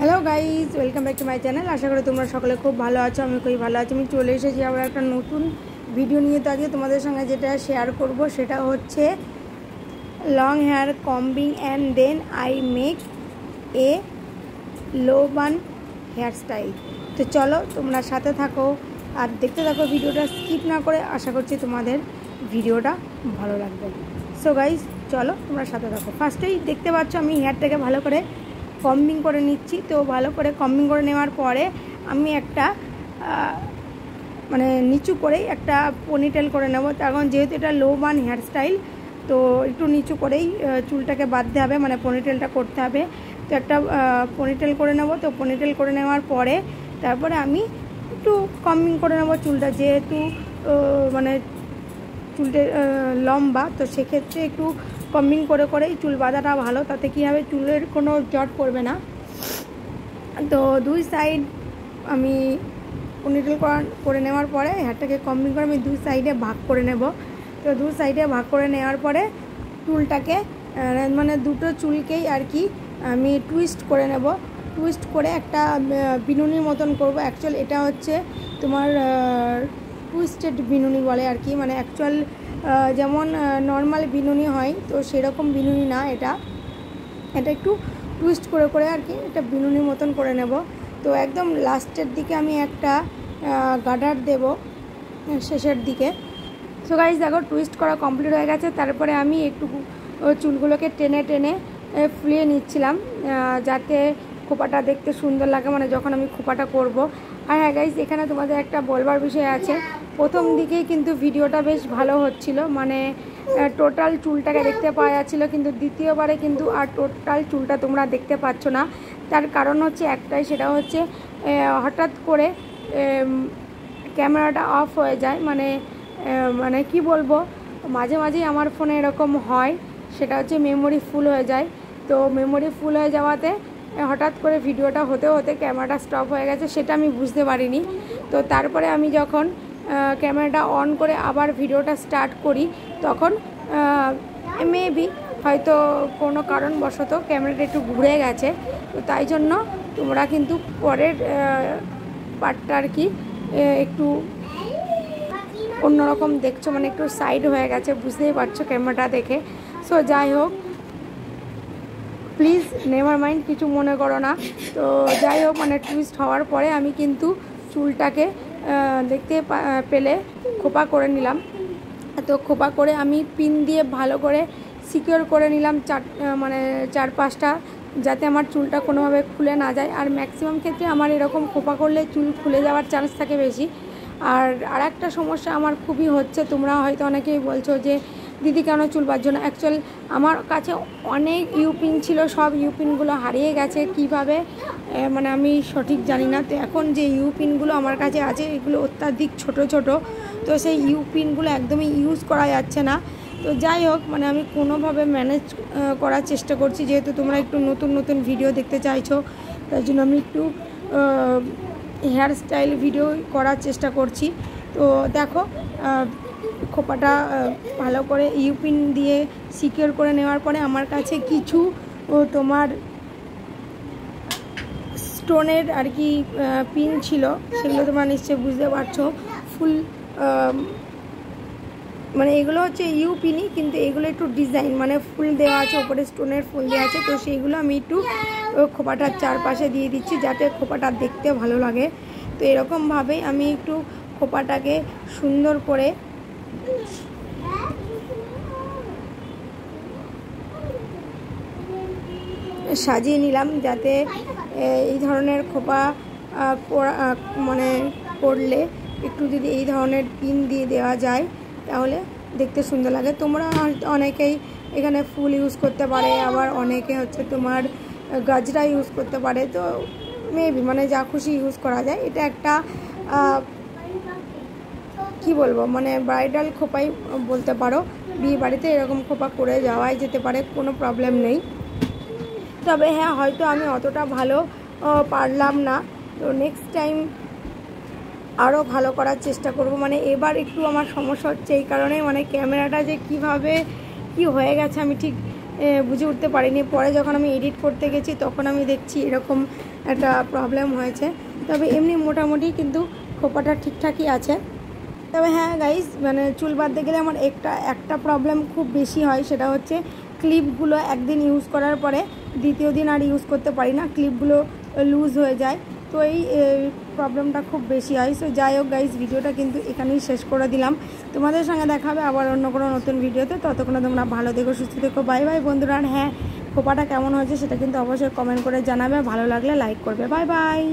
Hello guys welcome back to my channel. आशा करी तुम्हारा सकले खूब भालो आछो। आमी खूब भालो आछि। आमी चले एसेछि आबार एकटा नतून भिडियो निये। तो आजके तुम्हादेर संगे जेटा शेयर करब सेटा होच्छे long hair combing and then I make a low bun hair style. तो चलो तुम्हारा साथे थाको और देखते थाको भिडियोटा स्किप ना करे। आशा करछि तुम्हादेर भिडियोटा भालो लागबे। सो गाइज चलो तुम्हारा साथे थाको। फार्स्टेई देखते पाচ্ছ आमी हेयरटाके भालो करे कम्बिंग करे निচ্ছি। तो ভালো করে কম্বিং করে নেওয়ার পরে আমি একটা মানে নিচু করেই একটা পনিটেল করে নেব। কারণ যেহেতু এটা লো বান হেয়ার স্টাইল তো একটু নিচু করেই চুলটাকে বাঁধতে হবে, মানে পনিটেলটা করতে হবে। তো একটা পনিটেল করে নেব। তো পনিটেল করে নেওয়ার পরে তারপরে আমি একটু কম্বিং করে নেব চুলটা। যেহেতু মানে চুলটা লম্বা তো সেক্ষেত্রে একটু কম্বিং করে করেই চুল বাঁধাটা ভালো। তাতে কী হবে, চুলের কোনো জট পড়বে না। তো দুই সাইড আমি পনিটেল করে নেওয়ার পরে হেয়ারটাকে কম্বিং করে আমি দুই সাইডে ভাগ করে নেব। তো দুই সাইডে ভাগ করে নেওয়ার পরে চুলটাকে মানে দুটো চুলকেই আর কি আমি টুইস্ট করে নেব। টুইস্ট করে একটা বিনুনির মতন করব। অ্যাকচুয়াল এটা হচ্ছে তোমার টুইস্টেড বিনুনি বলে আর কি, মানে অ্যাকচুয়াল যেমন নর্মাল বিনুনি হয় তো সেরকম বিনুনি না, এটা একটু টুইস্ট করে করে আর কি এটা বিনুনির মতন করে নেব। তো একদম লাস্টের দিকে আমি একটা গার্ডার দেব শেষের দিকে। সো গাইস দেখো টুইস্ট করা কমপ্লিট হয়ে গেছে। তারপরে আমি একটু চুলগুলোকে টেনে টেনে ফুলিয়ে নিচ্ছিলাম যাতে খোপাটা দেখতে সুন্দর লাগে, মানে যখন আমি খোপাটা করব। আর হ্যাঁ গাইস এখানে তোমাদের একটা বলবার বিষয় আছে। প্রথম দিকেই কিন্তু ভিডিওটা বেশ ভালো হচ্ছিল, মানে টোটাল চুলটাকে দেখতে পাওয়া যাচ্ছিলো, কিন্তু দ্বিতীয়বারে কিন্তু আর টোটাল চুলটা তোমরা দেখতে পাচ্ছ না। তার কারণ হচ্ছে একটাই, সেটা হচ্ছে হঠাৎ করে ক্যামেরাটা অফ হয়ে যায়। মানে কি বলবো, মাঝে মাঝেই আমার ফোনে এরকম হয়, সেটা হচ্ছে মেমোরি ফুল হয়ে যায়। তো মেমোরি ফুল হয়ে যাওয়াতে হঠাৎ করে ভিডিওটা হতে হতে ক্যামেরাটা স্টপ হয়ে গেছে, সেটা আমি বুঝতে পারিনি। তো তারপরে আমি যখন ক্যামেরাটা অন করে আবার ভিডিওটা স্টার্ট করি তখন মেবি হয়তো কোনো কারণবশত ক্যামেরাটা একটু ঘুরে গেছে। তো তাই জন্য তোমরা কিন্তু পরের পার্টটা আর কি একটু অন্যরকম দেখছো, মানে একটু সাইড হয়ে গেছে, বুঝতেই পারছো ক্যামেরাটা দেখে। সো যাই হোক, প্লিজ নেভার মাইন্ড, কিছু মনে করো না। তো যাই হোক, মানে টুইস্ট হওয়ার পরে আমি কিন্তু চুলটাকে দেখতে পেলে খোপা করে নিলাম। তো খোপা করে আমি পিন দিয়ে ভালো করে সিকিওর করে নিলাম মানে চার পাঁচটা, যাতে আমার চুলটা কোনোভাবে খুলে না যায়। আর ম্যাক্সিমাম ক্ষেত্রে আমার এরকম খোপা করলে চুল খুলে যাওয়ার চান্স থাকে বেশি। আর একটা সমস্যা আমার খুবই হচ্ছে, তোমরা হয়তো অনেকেই বলছো যে দিদি কেন চুল বাঁধছো না। অ্যাকচুয়াল আমার কাছে অনেক ইউপিন ছিল, সব ইউপিনগুলো হারিয়ে গেছে কিভাবে, মানে আমি সঠিক জানি না। তো এখন যে ইউপিনগুলো আমার কাছে আছে এগুলো অত্যাধিক ছোট ছোট, তো সেই ইউপিনগুলো একদমই ইউজ করা যাচ্ছে না। তো যাই হোক, মানে আমি কোনোভাবে ম্যানেজ করার চেষ্টা করছি, যেহেতু তোমরা একটু নতুন নতুন ভিডিও দেখতে চাইছো, তার জন্য আমি একটু হেয়ার স্টাইল ভিডিও করার চেষ্টা করছি। তো দেখো খোপাটা ভালো করে ইউপিন দিয়ে সিকিওর করে নেওয়ার পরে আমার কাছে কিছু তোমার স্টোনের আর কি পিন ছিল, সেগুলো তোমরা নিশ্চয়ই বুঝতে পারছো। ফুল মানে এগুলো হচ্ছে ইউপিনই, কিন্তু এগুলো একটু ডিজাইন, মানে ফুল দেওয়া আছে, ওপরে স্টোনের ফুল দেওয়া আছে। তো সেইগুলো আমি একটু খোপাটার চারপাশে দিয়ে দিচ্ছি যাতে খোপাটা দেখতে ভালো লাগে। তো এরকমভাবেই আমি একটু খোপাটাকে সুন্দর করে সাজিয়ে নিলাম, যাতে এই ধরনের খোপা মানে করলে একটু যদি এই ধরনের পিন দিয়ে দেওয়া যায় তাহলে দেখতে সুন্দর লাগে। তোমরা অনেকেই এখানে ফুল ইউজ করতে পারে, আবার অনেকে হচ্ছে তোমার গাজরা ইউজ করতে পারে। তো মেবি মানে যা খুশি ইউজ করা যায়। এটা একটা কি বলবো, মানে ব্রাইডাল খোপাই বলতে পারো। বিয়ে বাড়িতে এরকম খোপা করে যাওয়াই যেতে পারে, কোনো প্রবলেম নেই। তবে হ্যাঁ, হয়তো আমি অতটা ভালো পারলাম না। তো নেক্সট টাইম আরও ভালো করার চেষ্টা করব। মানে এবার একটু আমার সমস্যা হচ্ছে এই কারণে, মানে ক্যামেরাটা যে কিভাবে কি হয়ে গেছে আমি ঠিক বুঝে উঠতে পারিনি। পরে যখন আমি এডিট করতে গেছি তখন আমি দেখছি এরকম একটা প্রবলেম হয়েছে। তবে এমনি মোটামুটি কিন্তু খোপাটা ঠিকঠাকই আছে। তবে হ্যাঁ গাইস, মানে চুল বাঁধতে গেলে আমার একটা প্রবলেম খুব বেশি হয়, সেটা হচ্ছে ক্লিপগুলো একদিন ইউজ করার পরে দ্বিতীয় দিন আর ইউজ করতে পারি না, ক্লিপগুলো লুজ হয়ে যায়। তো এই প্রবলেমটা খুব বেশি হয়। সো যাই হোক গাইস, ভিডিওটা কিন্তু এখানেই শেষ করে দিলাম। তোমাদের সঙ্গে দেখা হবে আবার অন্য কোনো নতুন ভিডিওতে। ততক্ষণে তোমরা ভালো থেকো, সুস্থ থেকো। বাই বাই বন্ধুরা। আর হ্যাঁ, খোপাটা কেমন হয়েছে সেটা কিন্তু অবশ্যই কমেন্ট করে জানাবে, ভালো লাগলে লাইক করবে। Bye bye.